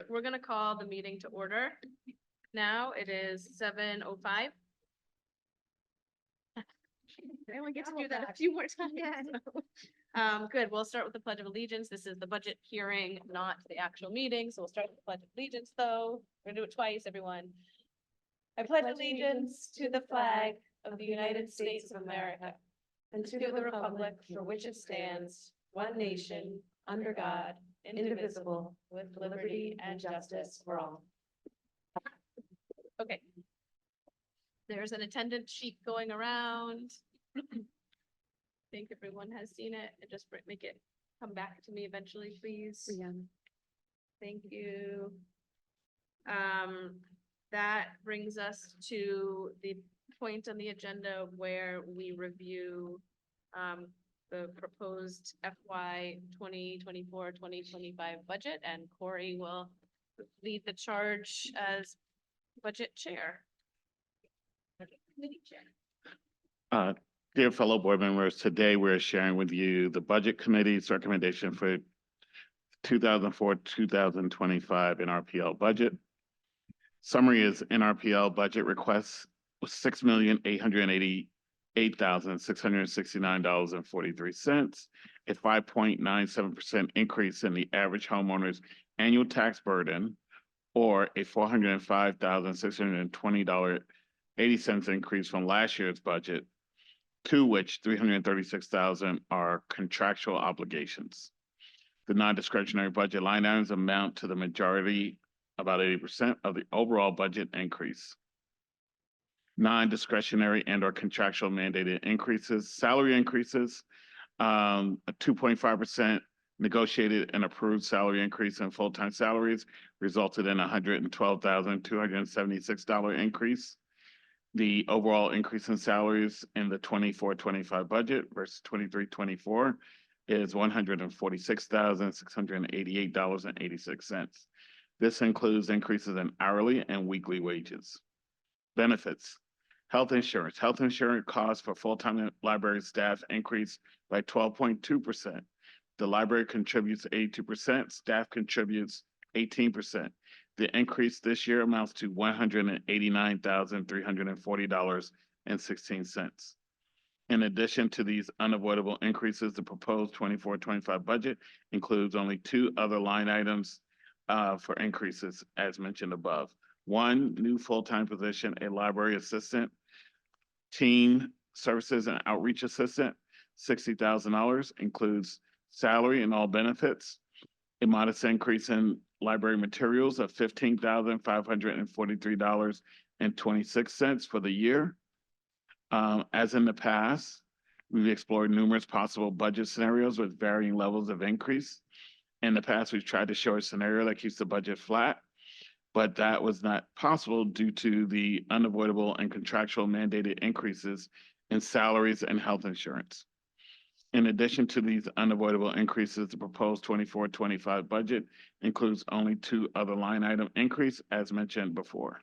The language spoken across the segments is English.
we're gonna call the meeting to order. Now it is 7:05. I only get to do that a few more times. Good, we'll start with the Pledge of Allegiance. This is the budget hearing, not the actual meeting, so we'll start with the Pledge of Allegiance, though. We're gonna do it twice, everyone. I pledge allegiance to the flag of the United States of America and to the republic for which it stands, one nation, under God, indivisible, with liberty and justice for all. Okay. There's an attendance sheet going around. I think everyone has seen it, and just make it come back to me eventually, please. Yeah. Thank you. That brings us to the point on the agenda where we review the proposed FY 2024-2025 budget, and Corey will lead the charge as budget chair. Committee chair. Dear fellow board members, today we're sharing with you the Budget Committee's recommendation for 2004-2025 NRPL budget. Summary is NRPL budget requests was $6,888,669.43, a 5.97% increase in the average homeowner's annual tax burden, or a $405,620.80 increase from last year's budget, to which $336,000 are contractual obligations. The non-discretionary budget line items amount to the majority, about 80% of the overall budget increase. Non-discretionary and or contractual mandated increases, salary increases, a 2.5% negotiated and approved salary increase in full-time salaries resulted in a $112,276 increase. The overall increase in salaries in the 24-25 budget versus 23-24 is $146,688.86. This includes increases in hourly and weekly wages. Benefits, health insurance. Health insurance costs for full-time library staff increased by 12.2%. The library contributes 82%, staff contributes 18%. The increase this year amounts to $189,340.16. In addition to these unavoidable increases, the proposed 24-25 budget includes only two other line items for increases, as mentioned above. One new full-time position, a library assistant, teen services and outreach assistant, $60,000, includes salary and all benefits. A modest increase in library materials of $15,543.26 for the year. As in the past, we've explored numerous possible budget scenarios with varying levels of increase. In the past, we've tried to show a scenario that keeps the budget flat, but that was not possible due to the unavoidable and contractual mandated increases in salaries and health insurance. In addition to these unavoidable increases, the proposed 24-25 budget includes only two other line item increase, as mentioned before.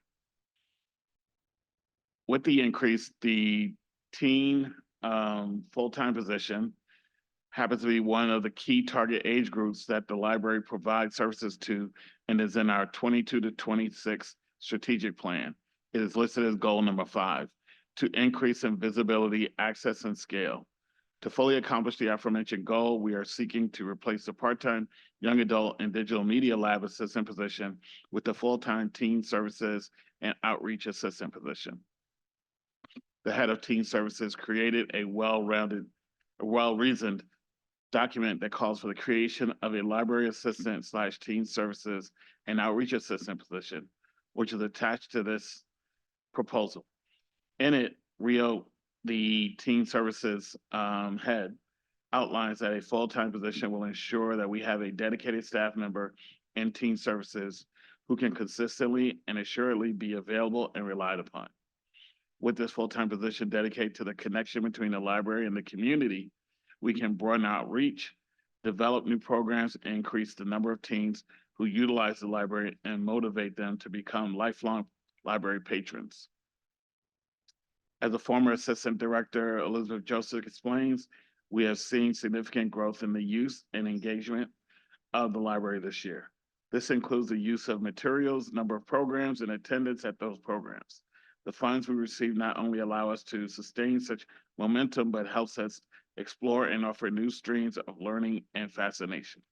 With the increase, the teen full-time position happens to be one of the key target age groups that the library provides services to and is in our 22 to 26 strategic plan. It is listed as goal number 5, to increase in visibility, access, and scale. To fully accomplish the aforementioned goal, we are seeking to replace the part-time young adult and digital media lab assistant position with the full-time teen services and outreach assistant position. The head of teen services created a well-reasoned document that calls for the creation of a library assistant / teen services and outreach assistant position, which is attached to this proposal. In it, Rio, the teen services head, outlines that a full-time position will ensure that we have a dedicated staff member in teen services who can consistently and assuredly be available and relied upon. With this full-time position dedicated to the connection between the library and the community, we can broaden outreach, develop new programs, and increase the number of teens who utilize the library and motivate them to become lifelong library patrons. As a former assistant director, Elizabeth Joseph explains, we have seen significant growth in the use and engagement of the library this year. This includes the use of materials, number of programs, and attendance at those programs. The funds we receive not only allow us to sustain such momentum, but helps us explore and offer new streams of learning and fascination.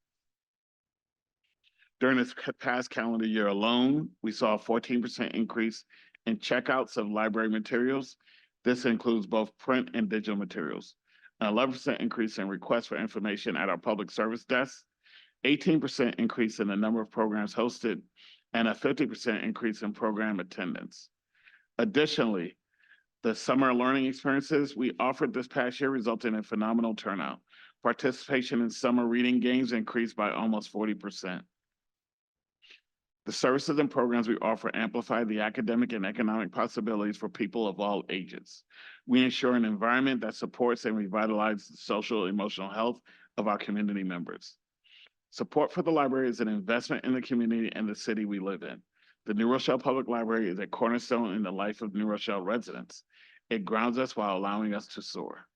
During this past calendar year alone, we saw a 14% increase in checkouts of library materials. This includes both print and digital materials. An 11% increase in requests for information at our public service desks, 18% increase in the number of programs hosted, and a 50% increase in program attendance. Additionally, the summer learning experiences we offered this past year resulted in phenomenal turnout. Participation in summer reading games increased by almost 40%. The services and programs we offer amplify the academic and economic possibilities for people of all ages. We ensure an environment that supports and revitalizes the social and emotional health of our community members. Support for the library is an investment in the community and the city we live in. The New Rochelle Public Library is a cornerstone in the life of New Rochelle residents. It grounds us while allowing us to soar.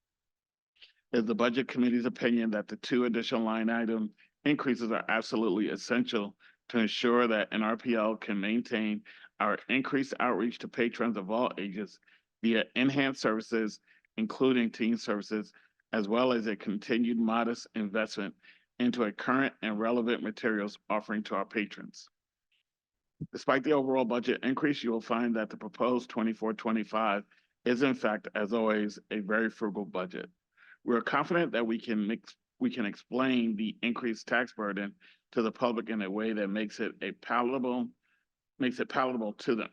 It is the Budget Committee's opinion that the 2 additional line item increases are absolutely essential to ensure that NRPL can maintain our increased outreach to patrons of all ages via enhanced services, including teen services, as well as a continued modest investment into a current and relevant materials offering to our patrons. Despite the overall budget increase, you will find that the proposed 24-25 is in fact, as always, a very frugal budget. We're confident that we can explain the increased tax burden to the public in a way that makes it palatable to them.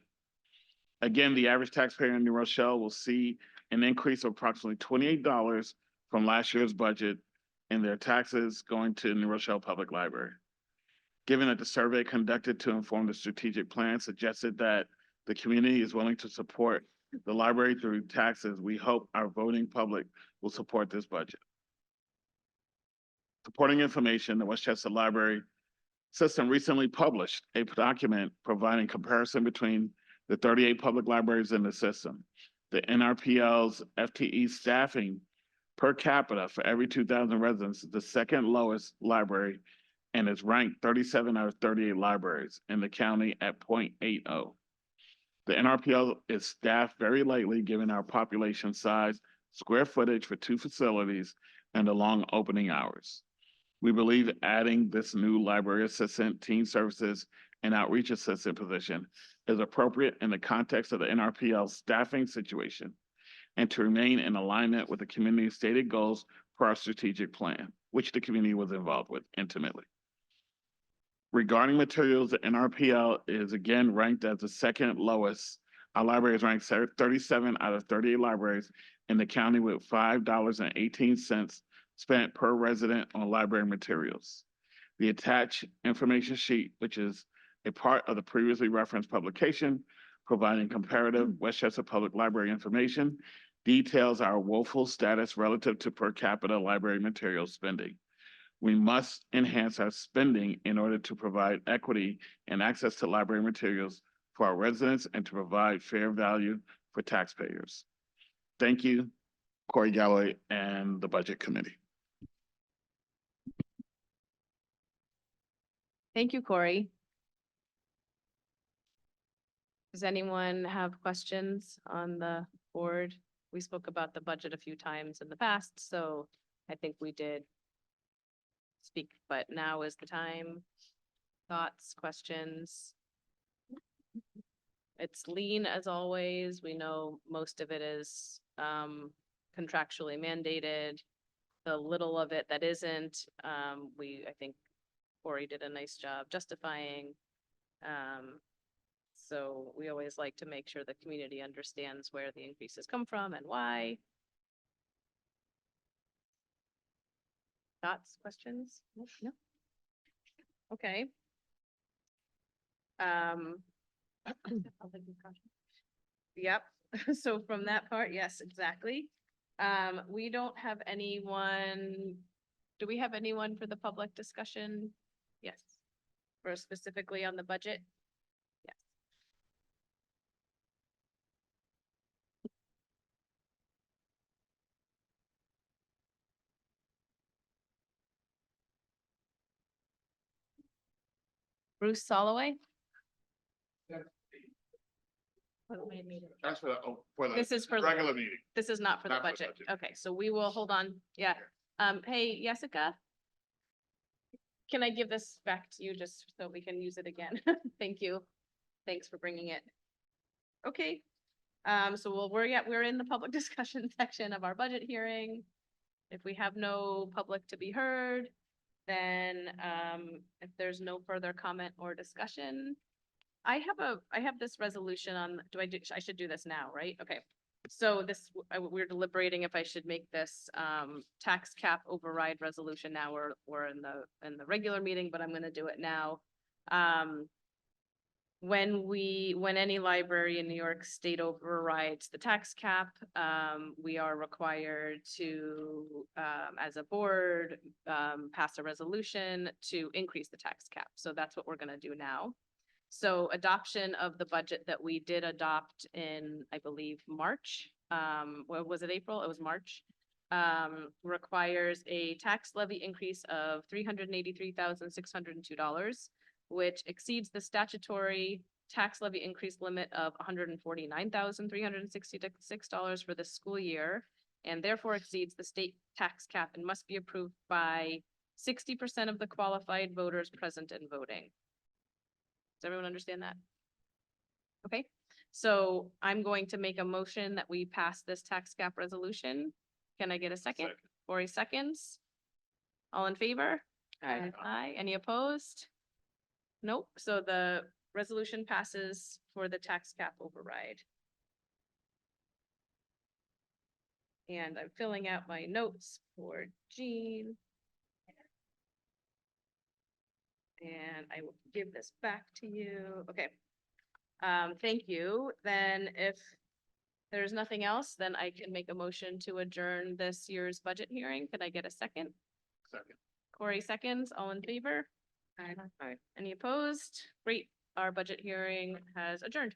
Again, the average taxpayer in New Rochelle will see an increase of approximately $28 from last year's budget in their taxes going to New Rochelle Public Library. Given that the survey conducted to inform the strategic plan suggested that the community is willing to support the library through taxes, we hope our voting public will support this budget. Supporting information, the Westchester Library System recently published a document providing comparison between the 38 public libraries in the system. The NRPL's FTE staffing per capita for every 2,000 residents is the second lowest library and is ranked 37 out of 38 libraries in the county at 0.80. The NRPL is staffed very lightly given our population size, square footage for 2 facilities, and the long opening hours. We believe adding this new library assistant, teen services, and outreach assistant position is appropriate in the context of the NRPL staffing situation and to remain in alignment with the community's stated goals for our strategic plan, which the community was involved with intimately. Regarding materials, the NRPL is again ranked as the second lowest. Our library is ranked 37 out of 38 libraries in the county with $5.18 spent per resident on library materials. The attached information sheet, which is a part of the previously referenced publication, providing comparative Westchester Public Library information, details our woeful status relative to per capita library material spending. We must enhance our spending in order to provide equity and access to library materials for our residents and to provide fair value for taxpayers. Thank you, Corey Galloway and the Budget Committee. Thank you, Corey. Does anyone have questions on the board? We spoke about the budget a few times in the past, so I think we did speak, but now is the time. Thoughts, questions? It's lean as always. We know most of it is contractually mandated. The little of it that isn't, I think Corey did a nice job justifying. So we always like to make sure the community understands where the increases come from and why. Thoughts, questions? No. Okay. Yep. So from that part, yes, exactly. We don't have anyone. Do we have anyone for the public discussion? Yes. For specifically on the budget? Yes. Bruce Soloway. That's for This is for, regular meeting. this is not for the Not for the budget. budget. Okay, so we will hold on. Yeah. Hey, Jessica. Can I give this back to you just so we can use it again? Thank you. Thanks for bringing it. Okay. So we're in the public discussion section of our budget hearing. If we have no public to be heard, then, if there's no further comment or discussion, I have this resolution on, I should do this now, right? Okay. So this, we're deliberating if I should make this, tax cap override resolution now or in the regular meeting, but I'm gonna do it now. When any library in New York State overrides the tax cap, we are required to, as a board, pass a resolution to increase the tax cap. So that's what we're gonna do now. So adoption of the budget that we did adopt in, I believe, March, was it April? It was March. Requires a tax levy increase of $383,602, which exceeds the statutory tax levy increase limit of $149,366 for the school year, and therefore exceeds the state tax cap and must be approved by 60% of the qualified voters present and voting. Does everyone understand that? Okay, so I'm going to make a motion that we pass this tax cap resolution. Can I get a second? Second. Cory seconds. All in favor? Aye. Aye. Any opposed? Nope. So the resolution passes for the tax cap override. And I'm filling out my notes for Jean. And I will give this back to you. Okay. Thank you. Then if there's nothing else, then I can make a motion to adjourn this year's budget hearing. Could I get a second? Second. Cory seconds. All in favor? Aye. Any opposed? Great. Our budget hearing has adjourned.